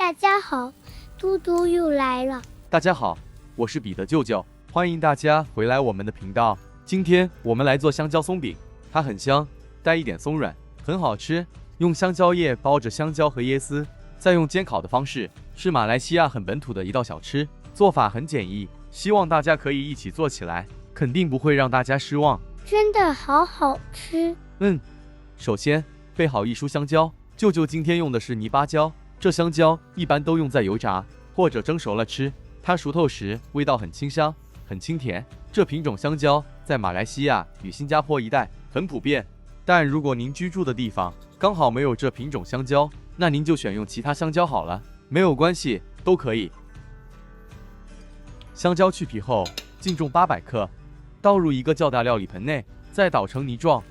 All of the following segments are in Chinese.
大家好，嘟嘟又来了。大家好，我是彼得舅舅，欢迎大家回来我们的频道。今天我们来做香蕉松饼，它很香，带一点松软，很好吃。用香蕉叶包着香蕉和椰丝，再用煎烤的方式，是马来西亚很本土的一道小吃，做法很简易，希望大家可以一起做起来，肯定不会让大家失望。真的好好吃。首先备好一束香蕉，舅舅今天用的是泥巴蕉，这香蕉一般都用在油炸或者蒸熟了吃，它熟透时味道很清香，很清甜。这品种香蕉在马来西亚与新加坡一带很普遍，但如果您居住的地方刚好没有这品种香蕉，那您就选用其他香蕉好了，没有关系，都可以。香蕉去皮后，净重800克，倒入一个较大料理盆内，再捣成泥状。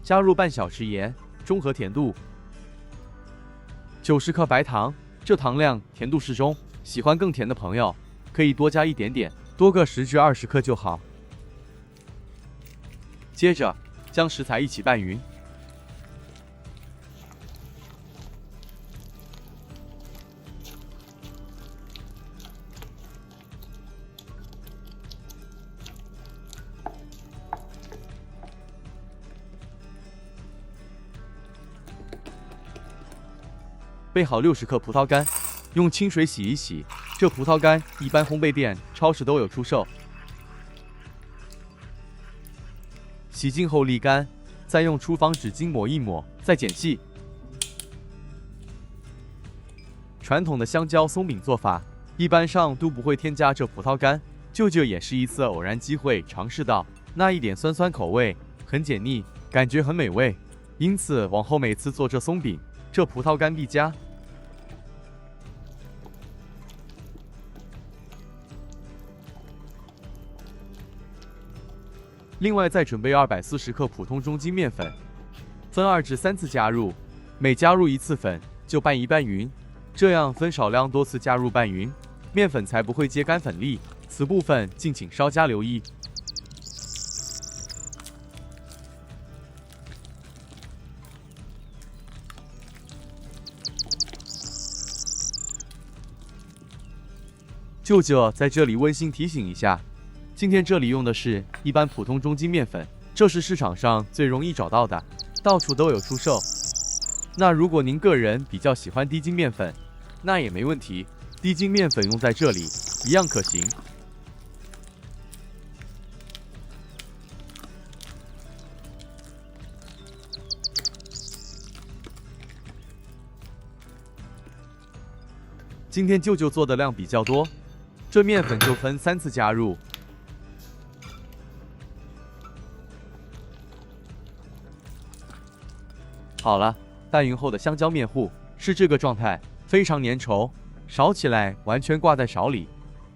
加入半小匙盐，中和甜度。90克白糖，这糖量甜度适中，喜欢更甜的朋友可以多加一点点，多个10至20克就好。接着将食材一起拌匀。备好60克葡萄干，用清水洗一洗。这葡萄干一般烘焙店、超市都有出售。洗净后沥干，再用厨房纸巾抹一抹，再剪细。传统的香蕉松饼做法，一般上都不会添加这葡萄干。舅舅也是一次偶然机会尝试到，那一点酸酸口味，很解腻，感觉很美味。因此往后每次做这松饼，这葡萄干必加。另外再准备240克普通中筋面粉，分2至3次加入，每加入1次粉就拌一拌匀，这样分少量多次加入拌匀，面粉才不会结干粉粒。此部分敬请稍加留意。舅舅在这里温馨提醒一下，今天这里用的是一般普通中筋面粉，这是市场上最容易找到的，到处都有出售。那如果您个人比较喜欢低筋面粉，那也没问题，低筋面粉用在这里一样可行。今天舅舅做的量比较多，这面粉就分3次加入。好了，拌匀后的香蕉面糊是这个状态，非常粘稠，勺起来完全挂在勺里。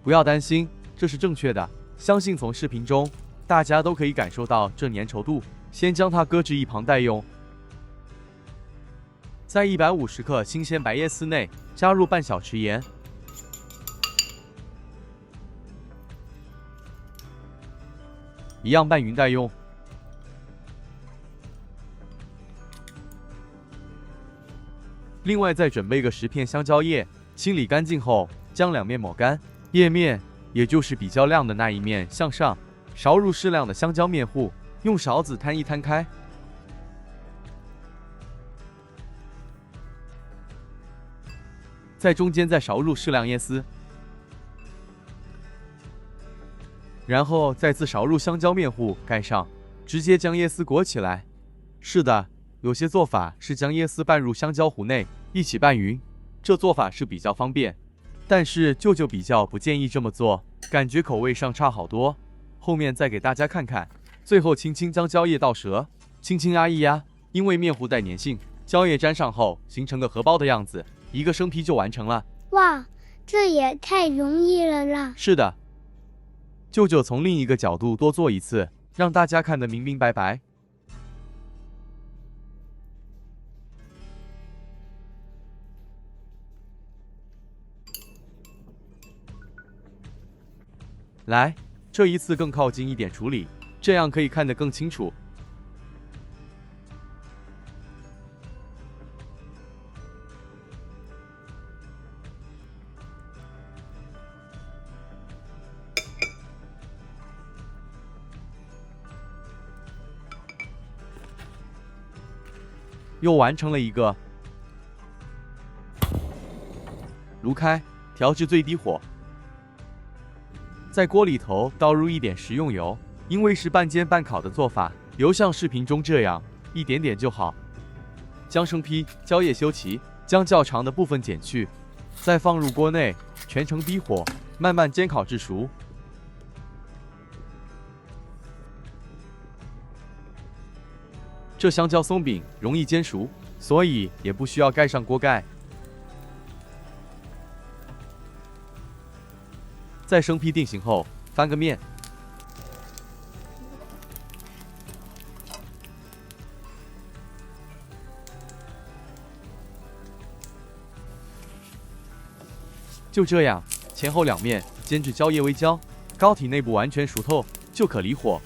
不要担心，这是正确的，相信从视频中大家都可以感受到这粘稠度。先将它搁置一旁待用。在150克新鲜白椰丝内加入半小匙盐，一样拌匀待用。另外再准备个10片香蕉叶，清理干净后将两面抹干，叶面也就是比较亮的那一面向上，勺入适量的香蕉面糊，用勺子摊一摊开。在中间再勺入适量椰丝，然后再次勺入香蕉面糊盖上，直接将椰丝裹起来。是的，有些做法是将椰丝拌入香蕉糊内一起拌匀，这做法是比较方便，但是舅舅比较不建议这么做，感觉口味上差好多。后面再给大家看看。最后轻轻将蕉叶倒折，轻轻压一压，因为面糊带粘性，蕉叶粘上后形成个荷包的样子，一个生坯就完成了。哇，这也太容易了啦！是的，舅舅从另一个角度多做一次，让大家看得明明白白。来，这一次更靠近一点处理，这样可以看得更清楚。又完成了一个。炉开，调至最低火，在锅里头倒入一点食用油，因为是半煎半烤的做法，油像视频中这样，一点点就好。将生坯、蕉叶修齐，将较长的部分剪去，再放入锅内，全程低火，慢慢煎烤至熟。这香蕉松饼容易煎熟，所以也不需要盖上锅盖。在生坯定型后，翻个面，就这样，前后两面煎至蕉叶微焦，膏体内部完全熟透，就可离火。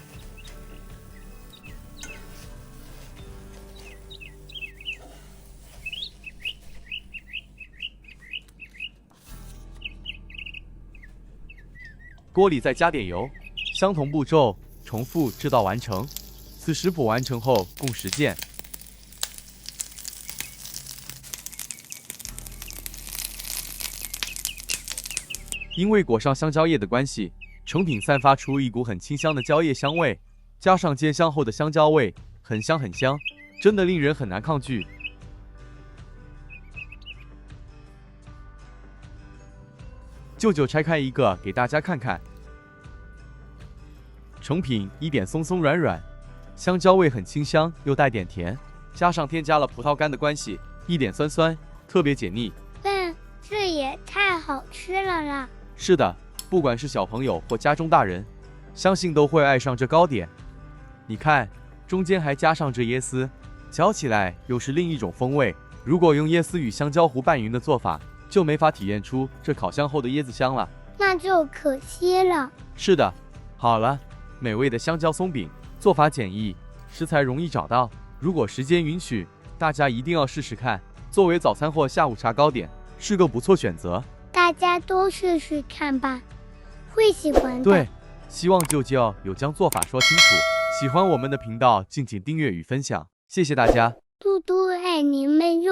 锅里再加点油，相同步骤重复直到完成。此食谱完成后共10件。因为裹上香蕉叶的关系，成品散发出一股很清香的蕉叶香味，加上煎香后的香蕉味，很香很香，真的令人很难抗拒。舅舅拆开一个给大家看看，成品一点松松软软，香蕉味很清香又带点甜，加上添加了葡萄干的关系，一点酸酸，特别解腻。这也太好吃了啦！是的，不管是小朋友或家中大人，相信都会爱上这糕点。你看，中间还加上这椰丝，嚼起来又是另一种风味。如果用椰丝与香蕉糊拌匀的做法，就没法体验出这烤香后的椰子香了，那就可惜了。是的，好了，美味的香蕉松饼，做法简易，食材容易找到。如果时间允许，大家一定要试试看，作为早餐或下午茶糕点，是个不错选择。大家都试试看吧，会喜欢的。对，希望舅舅有将做法说清楚。喜欢我们的频道，敬请订阅与分享，谢谢大家。嘟嘟爱你们哟。